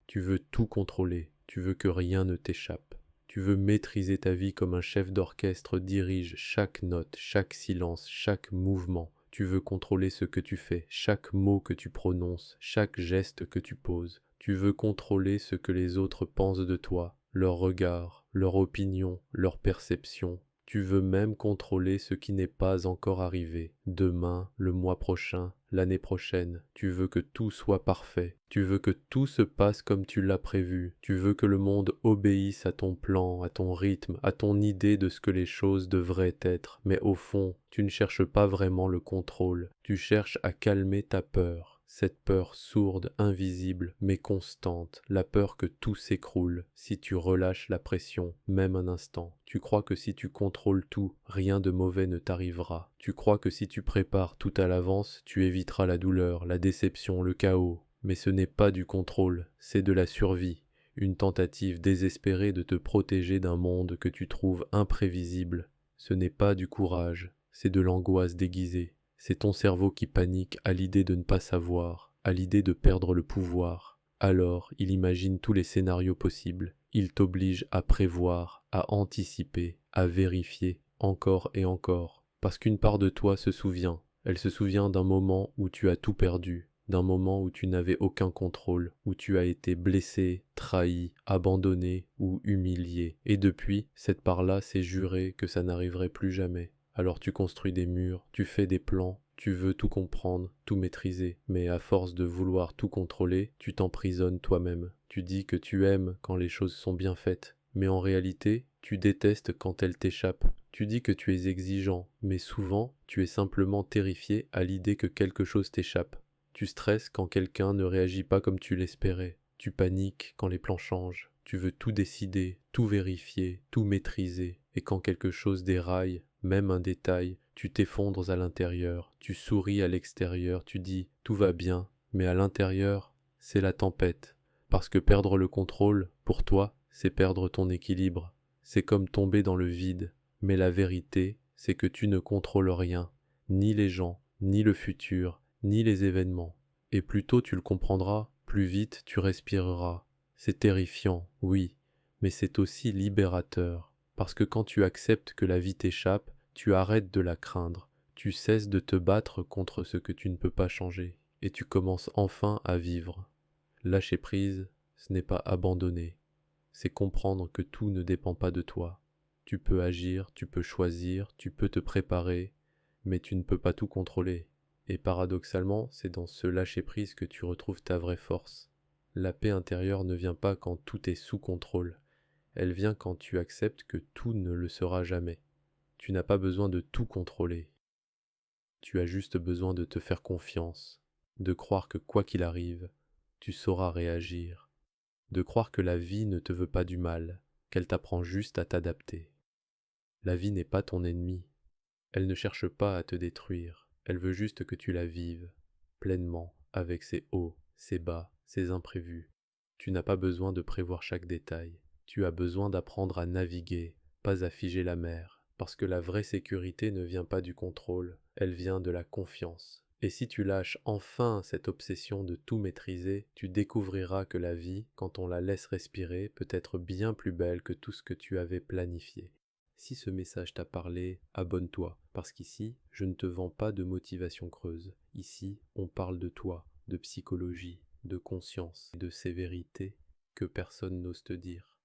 Tu veux tout contrôler, tu veux que rien ne t'échappe. Tu veux maîtriser ta vie comme un chef d'orchestre dirige chaque note, chaque silence, chaque mouvement. Tu veux contrôler ce que tu fais, chaque mot que tu prononces, chaque geste que tu poses. Tu veux contrôler ce que les autres pensent de toi, leur regard, leur opinion, leur perception. Tu veux même contrôler ce qui n'est pas encore arrivé. Demain, le mois prochain, l'année prochaine. Tu veux que tout soit parfait. Tu veux que tout se passe comme tu l'as prévu. Tu veux que le monde obéisse à ton plan, à ton rythme, à ton idée de ce que les choses devraient être. Mais au fond, tu ne cherches pas vraiment le contrôle. Tu cherches à calmer ta peur. Cette peur sourde, invisible, mais constante, la peur que tout s'écroule si tu relâches la pression, même un instant. Tu crois que si tu contrôles tout, rien de mauvais ne t'arrivera. Tu crois que si tu prépares tout à l'avance, tu éviteras la douleur, la déception, le chaos. Mais ce n'est pas du contrôle, c'est de la survie. Une tentative désespérée de te protéger d'un monde que tu trouves imprévisible. Ce n'est pas du courage, c'est de l'angoisse déguisée. C'est ton cerveau qui panique à l'idée de ne pas savoir, à l'idée de perdre le pouvoir. Alors, il imagine tous les scénarios possibles. Il t'oblige à prévoir, à anticiper, à vérifier, encore et encore. Parce qu'une part de toi se souvient. Elle se souvient d'un moment où tu as tout perdu, d'un moment où tu n'avais aucun contrôle, où tu as été blessé, trahi, abandonné ou humilié. Et depuis, cette part-là s'est jurée que ça n'arriverait plus jamais. Alors tu construis des murs, tu fais des plans, tu veux tout comprendre, tout maîtriser, mais à force de vouloir tout contrôler, tu t'emprisonnes toi-même. Tu dis que tu aimes quand les choses sont bien faites, mais en réalité, tu détestes quand elles t'échappent. Tu dis que tu es exigeant, mais souvent, tu es simplement terrifié à l'idée que quelque chose t'échappe. Tu stresses quand quelqu'un ne réagit pas comme tu l'espérais. Tu paniques quand les plans changent. Tu veux tout décider, tout vérifier, tout maîtriser. Et quand quelque chose déraille, même un détail, tu t'effondres à l'intérieur. Tu souris à l'extérieur, tu dis « tout va bien », mais à l'intérieur, c'est la tempête. Parce que perdre le contrôle, pour toi, c'est perdre ton équilibre. C'est comme tomber dans le vide. Mais la vérité, c'est que tu ne contrôles rien, ni les gens, ni le futur, ni les événements. Et plus tôt tu le comprendras, plus vite tu respireras. C'est terrifiant, oui, mais c'est aussi libérateur. Parce que quand tu acceptes que la vie t'échappe, tu arrêtes de la craindre. Tu cesses de te battre contre ce que tu ne peux pas changer. Et tu commences enfin à vivre. Lâcher prise, ce n'est pas abandonner. C'est comprendre que tout ne dépend pas de toi. Tu peux agir, tu peux choisir, tu peux te préparer, mais tu ne peux pas tout contrôler. Et paradoxalement, c'est dans ce lâcher-prise que tu retrouves ta vraie force. La paix intérieure ne vient pas quand tout est sous contrôle. Elle vient quand tu acceptes que tout ne le sera jamais. Tu n'as pas besoin de tout contrôler. Tu as juste besoin de te faire confiance, de croire que quoi qu'il arrive, tu sauras réagir, de croire que la vie ne te veut pas du mal, qu'elle t'apprend juste à t'adapter. La vie n'est pas ton ennemi. Elle ne cherche pas à te détruire. Elle veut juste que tu la vives, pleinement, avec ses hauts, ses bas, ses imprévus. Tu n'as pas besoin de prévoir chaque détail. Tu as besoin d'apprendre à naviguer, pas à figer la mer, parce que la vraie sécurité ne vient pas du contrôle, elle vient de la confiance. Et si tu lâches enfin cette obsession de tout maîtriser, tu découvriras que la vie, quand on la laisse respirer, peut être bien plus belle que tout ce que tu avais planifié. Si ce message t'a parlé, abonne-toi, parce qu'ici, je ne te vends pas de motivation creuse. Ici, on parle de toi, de psychologie, de conscience, et de ces vérités que personne n'ose te dire.